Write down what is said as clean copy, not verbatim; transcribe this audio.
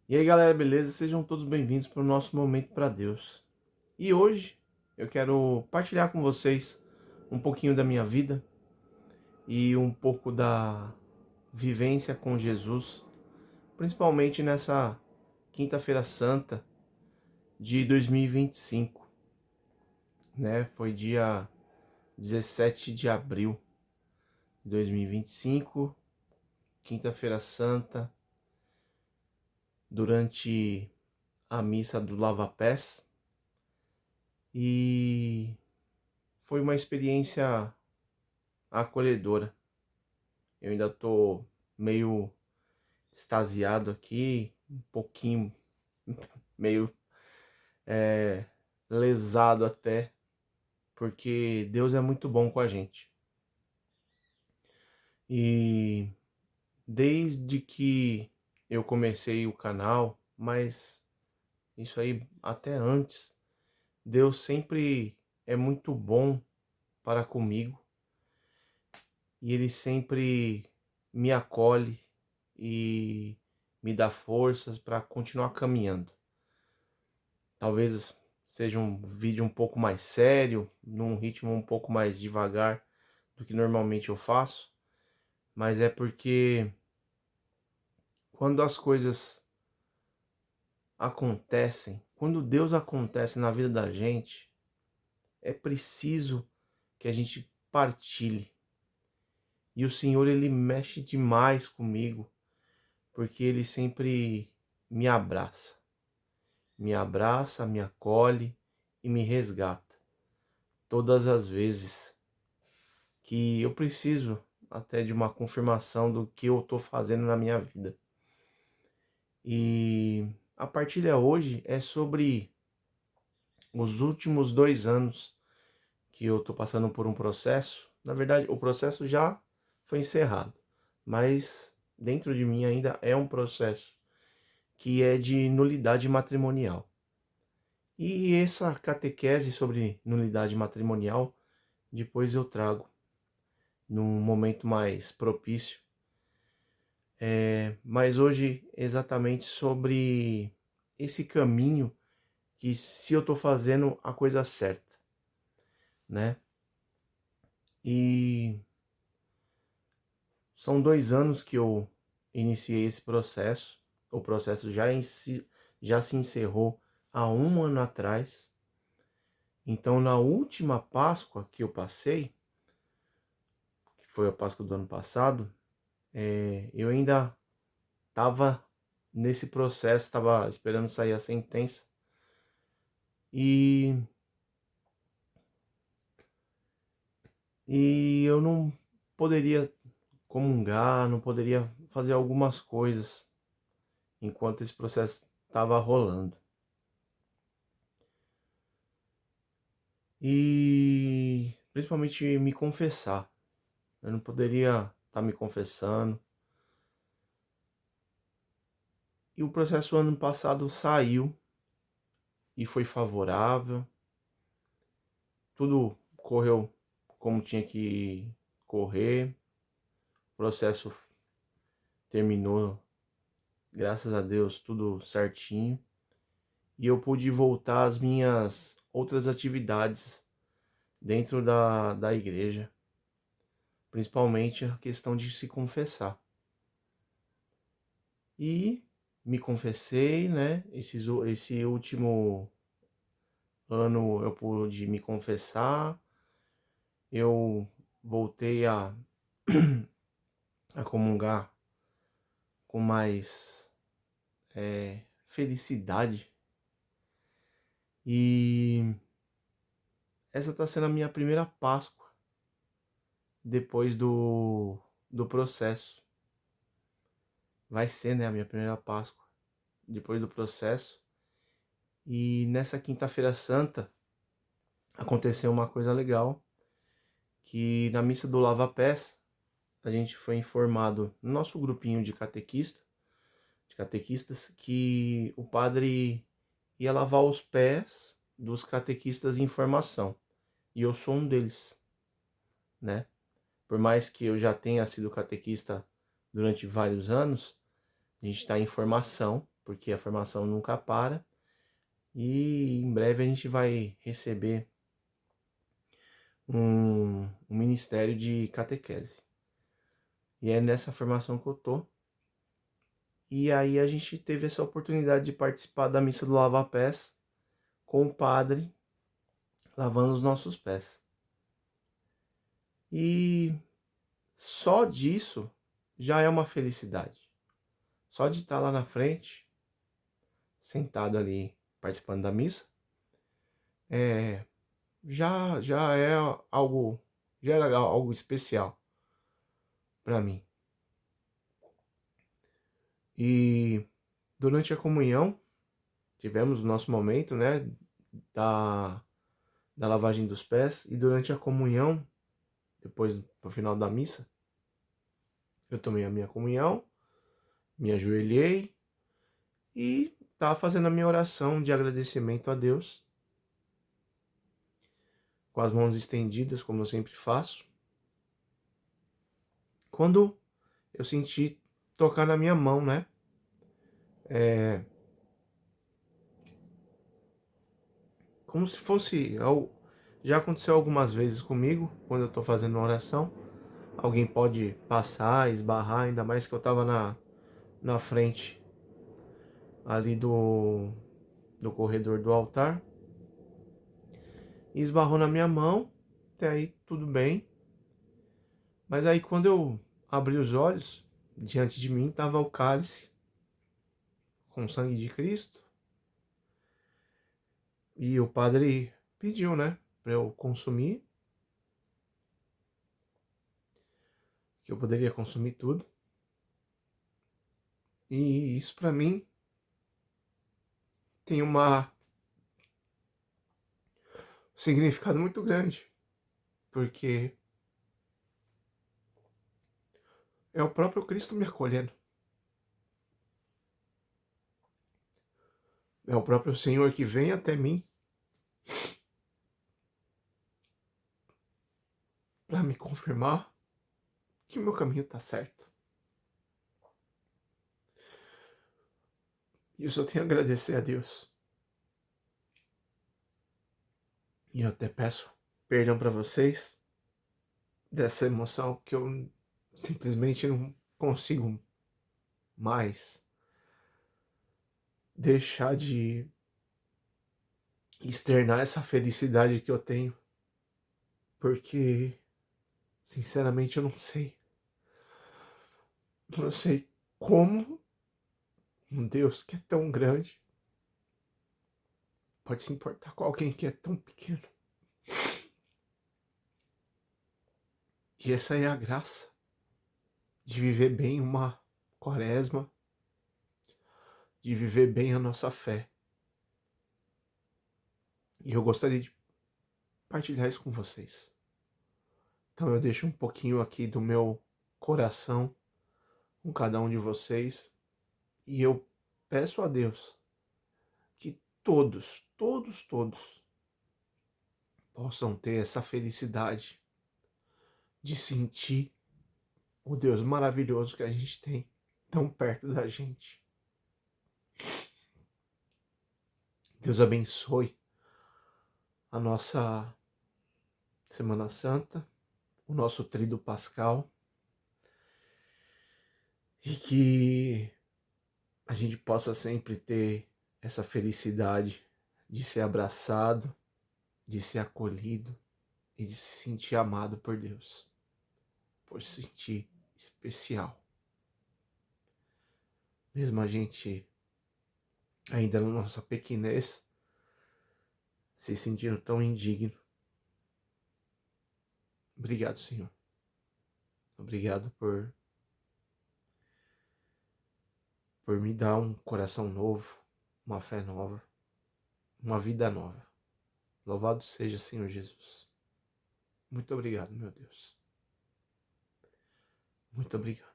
E aí galera, beleza? Sejam todos bem-vindos para o nosso Momento para Deus. E hoje eu quero partilhar com vocês um pouquinho da minha vida e um pouco da vivência com Jesus, principalmente nessa Quinta-feira Santa de 2025, né? Foi dia 17 de abril de 2025, Quinta-feira Santa, durante a missa do Lava Pés, e foi uma experiência acolhedora. Eu ainda tô meio extasiado aqui, um pouquinho, meio lesado até, porque Deus é muito bom com a gente. E desde que eu comecei o canal, mas isso aí até antes, Deus sempre é muito bom para comigo e Ele sempre me acolhe e me dá forças para continuar caminhando. Talvez seja um vídeo um pouco mais sério, num ritmo um pouco mais devagar do que normalmente eu faço, mas é porque quando as coisas acontecem, quando Deus acontece na vida da gente, é preciso que a gente partilhe. E o Senhor, ele mexe demais comigo, porque ele sempre me abraça, me acolhe e me resgata. Todas as vezes que eu preciso até de uma confirmação do que eu estou fazendo na minha vida. E a partilha hoje é sobre os últimos 2 anos que eu estou passando por um processo. Na verdade, o processo já foi encerrado, mas dentro de mim ainda é um processo que é de nulidade matrimonial. E essa catequese sobre nulidade matrimonial depois eu trago num momento mais propício. Mas hoje exatamente sobre esse caminho, que se eu estou fazendo a coisa certa, né? E são 2 anos que eu iniciei esse processo. O processo já se encerrou há um ano atrás. Então, na última Páscoa que eu passei, que foi a Páscoa do ano passado, eu ainda estava nesse processo, estava esperando sair a sentença. E, e eu não poderia comungar, não poderia fazer algumas coisas enquanto esse processo estava rolando. E principalmente me confessar. Eu não poderia estar me confessando. E o processo ano passado saiu e foi favorável. Tudo correu como tinha que correr. O processo terminou, graças a Deus, tudo certinho. E eu pude voltar às minhas outras atividades dentro da igreja, principalmente a questão de se confessar. E me confessei, né? Esse último ano eu pude me confessar, eu voltei a comungar com mais felicidade. E essa está sendo a minha primeira Páscoa depois do processo. Vai ser, né, a minha primeira Páscoa depois do processo. E nessa Quinta-feira Santa aconteceu uma coisa legal, que na missa do Lava Pés a gente foi informado no nosso grupinho de catequistas, que o padre ia lavar os pés dos catequistas em formação. E eu sou um deles, né? Por mais que eu já tenha sido catequista durante vários anos, a gente está em formação porque a formação nunca para e em breve a gente vai receber um ministério de catequese. E é nessa formação que eu tô. E aí a gente teve essa oportunidade de participar da missa do lava-pés com o padre lavando os nossos pés. E só disso já é uma felicidade. Só de estar lá na frente, sentado ali participando da missa, é, já é algo, já era algo especial para mim. E durante a comunhão tivemos o nosso momento, né, da, da lavagem dos pés, e durante a comunhão, depois pro final da missa, eu tomei a minha comunhão, me ajoelhei e estava fazendo a minha oração de agradecimento a Deus, com as mãos estendidas, como eu sempre faço, quando eu senti tocar na minha mão, né? Como se fosse. Já aconteceu algumas vezes comigo, quando eu estou fazendo uma oração. Alguém pode passar, esbarrar, ainda mais que eu estava na frente ali do corredor do altar. E esbarrou na minha mão, até aí tudo bem. Mas aí quando eu abri os olhos, diante de mim estava o cálice com o sangue de Cristo. E o padre pediu, né, para eu consumir, que eu poderia consumir tudo. E isso para mim tem um significado muito grande, porque é o próprio Cristo me acolhendo. É o próprio Senhor que vem até mim para me confirmar que o meu caminho está certo. E eu só tenho a agradecer a Deus. E eu até peço perdão para vocês dessa emoção que eu simplesmente não consigo mais deixar de externar essa felicidade que eu tenho, porque sinceramente eu não sei. Eu não sei como um Deus que é tão grande pode se importar com alguém que é tão pequeno. E essa é a graça de viver bem uma quaresma, de viver bem a nossa fé. E eu gostaria de partilhar isso com vocês. Então eu deixo um pouquinho aqui do meu coração com cada um de vocês e eu peço a Deus que todos possam ter essa felicidade de sentir o Deus maravilhoso que a gente tem tão perto da gente. Deus abençoe a nossa Semana Santa, o nosso Tríduo Pascal, e que a gente possa sempre ter essa felicidade de ser abraçado, de ser acolhido e de se sentir amado por Deus, por se sentir especial. Mesmo a gente ainda na nossa pequenez, se sentindo tão indigno. Obrigado, Senhor. Obrigado por me dar um coração novo, uma fé nova, uma vida nova. Louvado seja, Senhor Jesus. Muito obrigado, meu Deus. Muito obrigado.